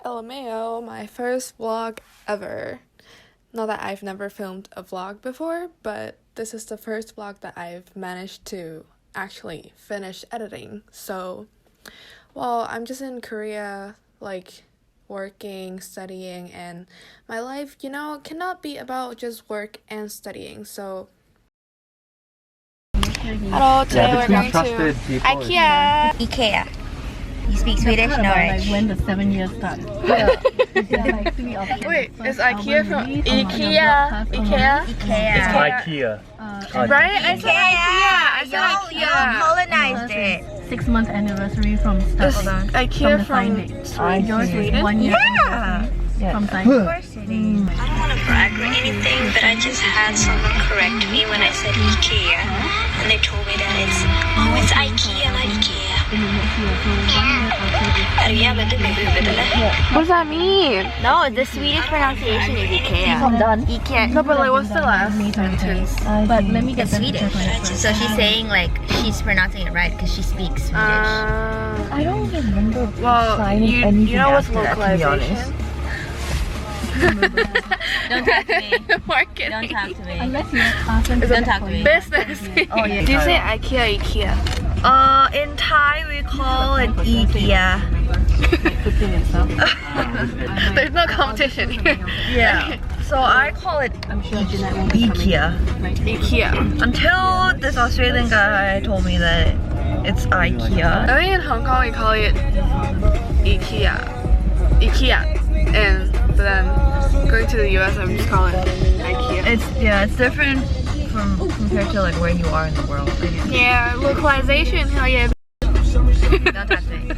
LMAO, my first vlog ever. Not that I've never filmed a vlog before, but this is the first vlog that I've managed to actually finish editing. So, well, I'm just in Korea, like, working, studying, and my life, cannot be about just work and studying. So, hello, today we're going to Ikea. Ikea. You speak Swedish? No, right? Like when the 7 years start. Yeah. Like 3 options. Wait, is Ikea from Ikea? Ikea? Ikea. Ikea. Right? I said Ikea. You colonized it. 6-month anniversary from start. Ikea from from the sign date. Sweden? 1 year Yeah. from sign Of course it is. I don't want to brag or anything, but I just had someone correct me when I said Ikea, and they told me that it's Ikea, not Ikea. Är du jävla dum i huvudet eller? What does that mean? No, the Swedish pronunciation is Ikea. Ikea. No, but like, what's the last sentence? But let me get It's the Swedish. picture for you. So she's saying like she's pronouncing it right because she speaks Swedish. I don't remember. Well, you know what's localization? Don't talk to me. Marketing. Don't talk to me. Unless you ask them Don't talk to me. Business. Oh, yeah. Do you say Ikea? In Thai we call it Ikea. Cooking and stuff. There's no competition here. Yeah. So I call it I'm sure Jeanette will be Ikea. Ikea. Until this Australian guy told me that it's Ikea. I think in Hong Kong we call it Ikea. And then going to the US, I'm just calling it Ikea. It's different compared to like where you are in the world. Yeah, localization. Hell yeah. Don't talk to me.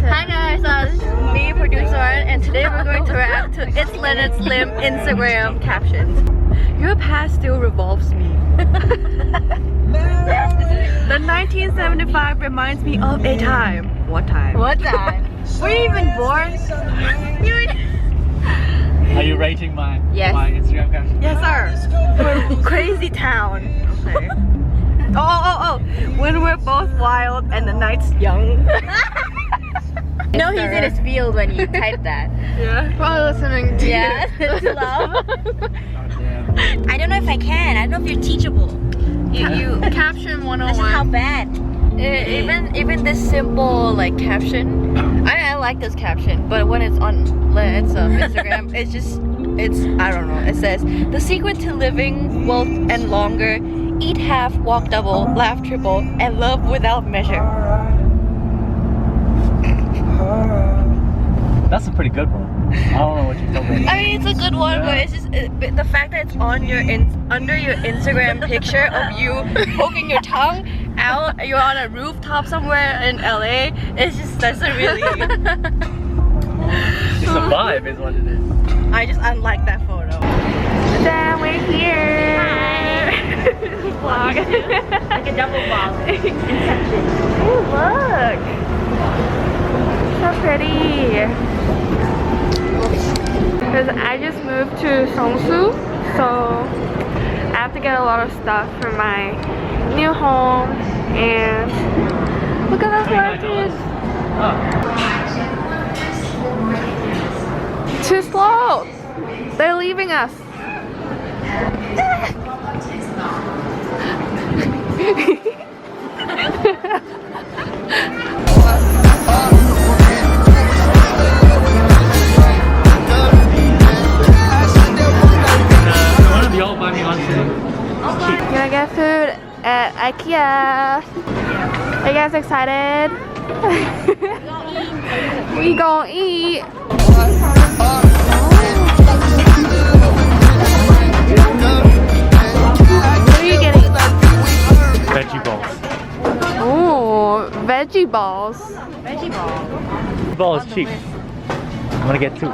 Hi guys, this is me, producer, and today we're going to react to It's Leonard Slim Instagram captions. Your past still revolves me. The 1975 reminds me of a time. What time? What time? Were you even born? Are you rating my Instagram caption? Yes, sir. Crazy town. Okay. Oh. When we're both wild and the night's young. No, he's in his field when you type that. Yeah. Probably listening to to love. I don't know if I can. I don't know if you're teachable. you caption 101. That's just how bad. Even this simple like caption, I like this caption, but when it's on Instagram, it's I don't know. It says the secret to living well and longer: eat half, walk double, laugh triple, and love without measure. That's a pretty good one. I don't know what you're talking about. I mean, it's a good one, but it's just the fact that it's on your under your Instagram picture of you poking your tongue out. You're on a rooftop somewhere in LA. It just doesn't really. It's a vibe, is what it is. I just unlike that photo. Then we're here. Hi. Vlog. Like a double vlog. Oh, look. So pretty. Because I just moved to Seongsu, so I have to get a lot of stuff for my new home. And look at those markets. Too slow. They're leaving us. Gonna get food at Ikea. Are you guys excited? We gonna eat. What are you getting? Veggie balls. Ooh, veggie balls. Veggie ball. Ball is cheap. I'm gonna get 2.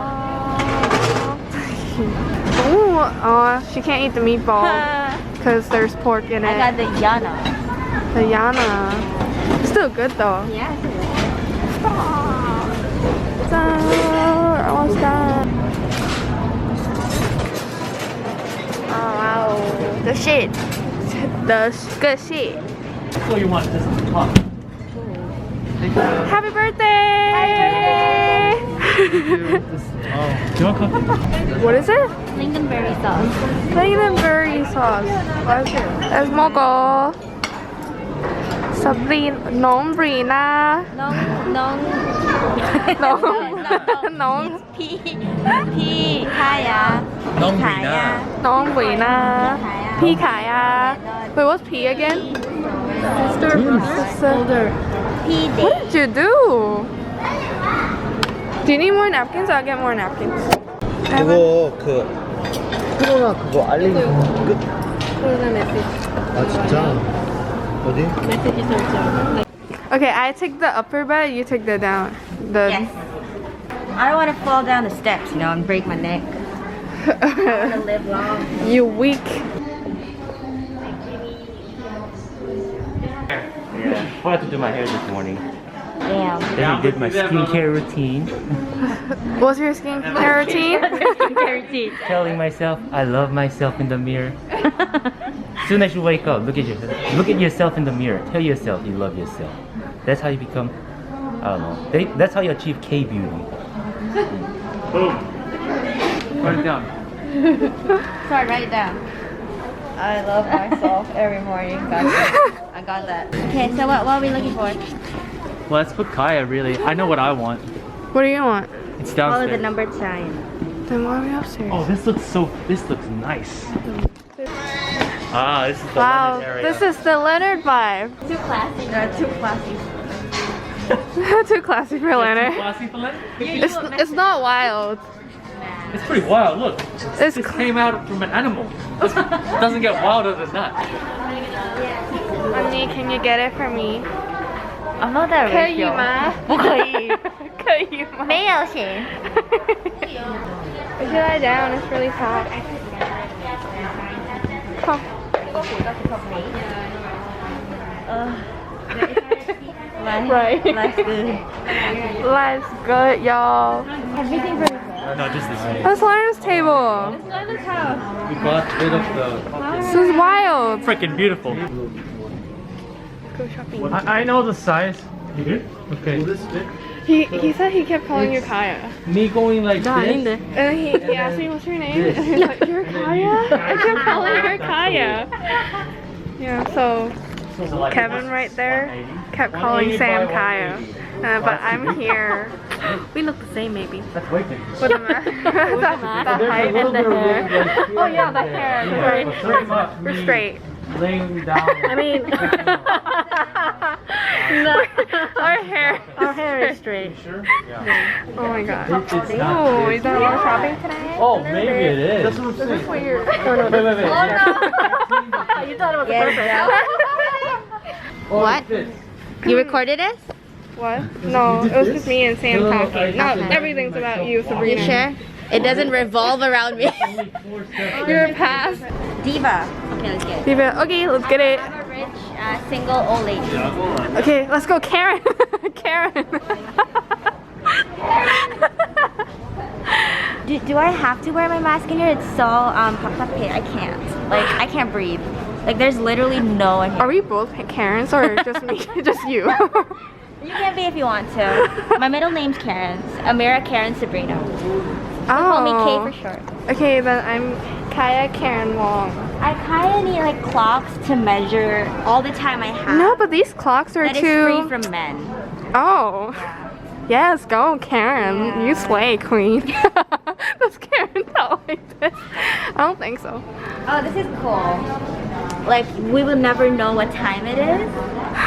Ooh, oh, she can't eat the meatball because there's pork in it. I got the Yana. The Yana. Still good though. Yeah. We're almost done. Oh wow. The shit. The good shit. So you want this on top? Happy birthday! Do you want coffee? What is it? Lingonberry sauce. Lingonberry sauce. Let's 먹어. Sabrina, non Brina. Non. Non. P. Kaya. Non Brina. Non Brina. P Kaya. Wait, what's P again? Sister, brother. P. What did you do? Do you need more napkins? I'll get more napkins. 그거 코로나 그거 알림 끝? 아 진짜? 어디? Okay, I take the upper bed, you take the down. Yes. I don't want to fall down the steps, you know, and break my neck. I want to live long. You weak. Yeah. I had to do my hair this morning. Damn. Then I did my skincare routine. What's your skincare routine? Telling myself I love myself in the mirror. As soon as you wake up, look at yourself in the mirror. Tell yourself you love yourself. That's how you become, I don't know. That's how you achieve K-beauty. Boom. Write it down. Sorry, write it down. I love myself every morning. I got that. Okay, so what are we looking for? Well, let's put Kaya, really. I know what I want. What do you want? It's Follow downstairs. the number sign. Then why are we upstairs? Oh, this looks nice. Ah, this is the Wow, Leonard area. this is the Leonard vibe. Too classy. Too classy. Too classy for Leonard. Classy for Leonard? It's not wild. It's pretty wild. Look, It's this came out from an animal. It doesn't get wilder than that. Honey, can you get it for me? I'm not that rich. 可以吗？不可以。可以吗？没有钱。 We should lie down, it's really hot. Come. Right. Life's good. Life's good, y'all. Everything for No, just this one. That's Leonard's table. We got rid of the. This is wild. Freaking beautiful. Go shopping. I know the size. You did? Okay. He said he kept calling you Kaya. Me going like this. And then he asked me, what's your name? And he's like, you're Kaya? I kept calling her Kaya. Yeah, so Kevin right there kept calling Sam Kaya. But I'm here. We look the same maybe. That's way too. With the height and the hair. Oh yeah, the hair. We're straight. Laying down. I mean, no, our hair is straight. Sure? Yeah. Oh my god. It's not Oh, big. is that more shopping today? Oh, maybe it is. This is what you're. Wait. You thought it was What? You recorded it? What? No, it was just me and Sam talking. No, everything's about you, Sabrina. You sure? It doesn't revolve around me. You're a pass. Diva. Okay, let's get it. Leave it. Okay, let's get it. I'm a rich, single old lady. Okay, let's go, Karen. Karen. Do I have to wear my mask in here? It's so papapit. I can't. Like, I can't breathe. Like, there's literally no one here. Are we both Karens or just me? Just you? You can be if you want to. My middle name's Karen. Amira Karen Sabrina. Call me K for short. Okay, then I'm Kaya Karen Wong. I kind of need like clocks to measure all the time I have. No, but these clocks are that is too. free from men. Oh. Yes, go Karen. Yeah. You slay, queen. Does Karen talk like this? I don't think so. Oh, this is cool. Like, we will never know what time it is.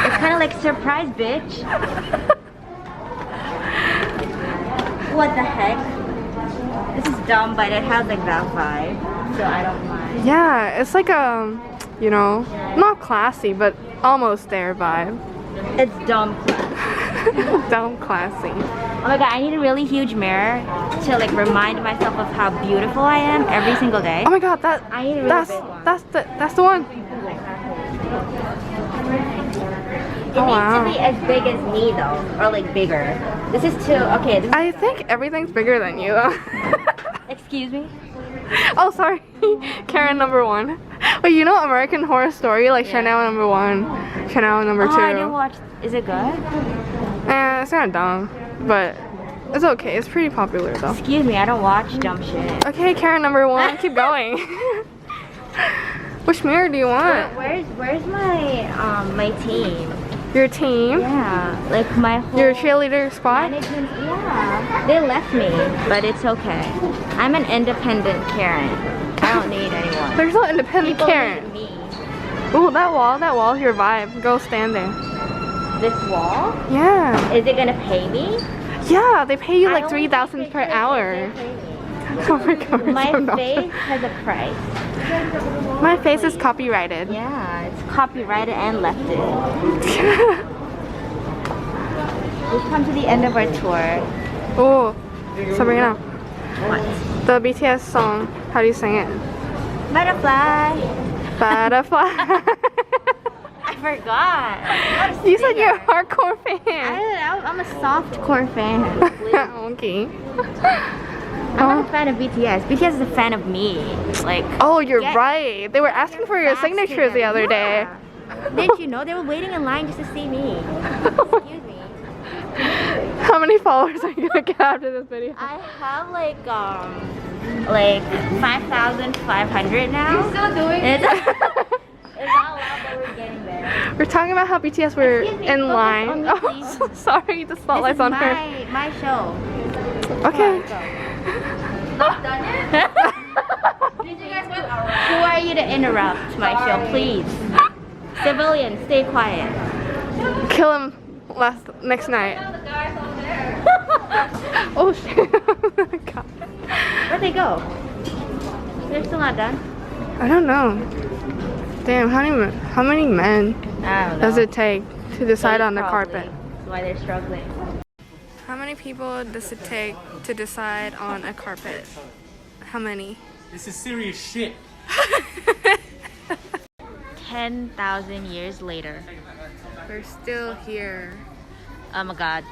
It's kind of like surprise, bitch. What the heck? This is dumb, but it has like that vibe, so I don't mind. Yeah, it's like a, you know, not classy, but almost there vibe. It's dumb. Dumb classy. Oh my god, I need a really huge mirror to like remind myself of how beautiful I am every single day. Oh my god, I need a really big one. that's the one. It needs to be as big as me though, or like bigger. This is too, okay. This I think everything's bigger than you though. excuse me? Oh, sorry. Karen number 1. Wait, you know American Horror Story? Like Chanel number 1, Chanel number 2. Oh, I didn't watch. Is it good? kind of dumb, but it's okay. It's pretty popular though. Excuse me, I don't watch dumb shit. Okay, Karen number 1, keep going. Which mirror do you want? Where's my team? Your team? Yeah, like my whole Your cheerleader squad? management. Yeah, they left me, but it's okay. I'm an independent Karen. I don't need anyone. There's no independent People Karen. need me. Ooh, that wall is your vibe. Go stand there. This wall? Yeah. Is it gonna pay me? Yeah, they pay you I like only 3,000 take per pictures hour. if they pay me. Oh my god. My so face has a price. My face is copyrighted. Yeah, it's copyrighted and lefted. We've come to the end of our tour. Oh, Sabrina, What? the BTS song, how do you sing it? Butterfly. Butterfly. I forgot. You said you're a hardcore fan. I'm a softcore fan. Okay. I'm not a fan of BTS. BTS is a fan of me. Like, Oh, you're Get right. They were asking for your facts signatures the together. other day. Yeah. Didn't you know they were waiting in line just to see me? Excuse me. How many followers are you gonna get after this video? I have like 5,500 now. You're still doing it? It's not a lot, but we're getting there. We're talking about how BTS were Excuse me, in focus line. on me, Oh, please. so sorry, the This spotlight's is on her. my show. Okay. Not done yet? Who are you to interrupt my show, please? Civilians, stay quiet. Kill him next night. Oh shit. Oh my god. Where'd they go? They're still not done? I don't know. Damn, how many men I don't know. does it take to decide on the Probably. carpet? That's why they're struggling. How many people does it take to decide on a carpet? How many? This is serious shit. 10,000 years later. We're still here. Oh my god.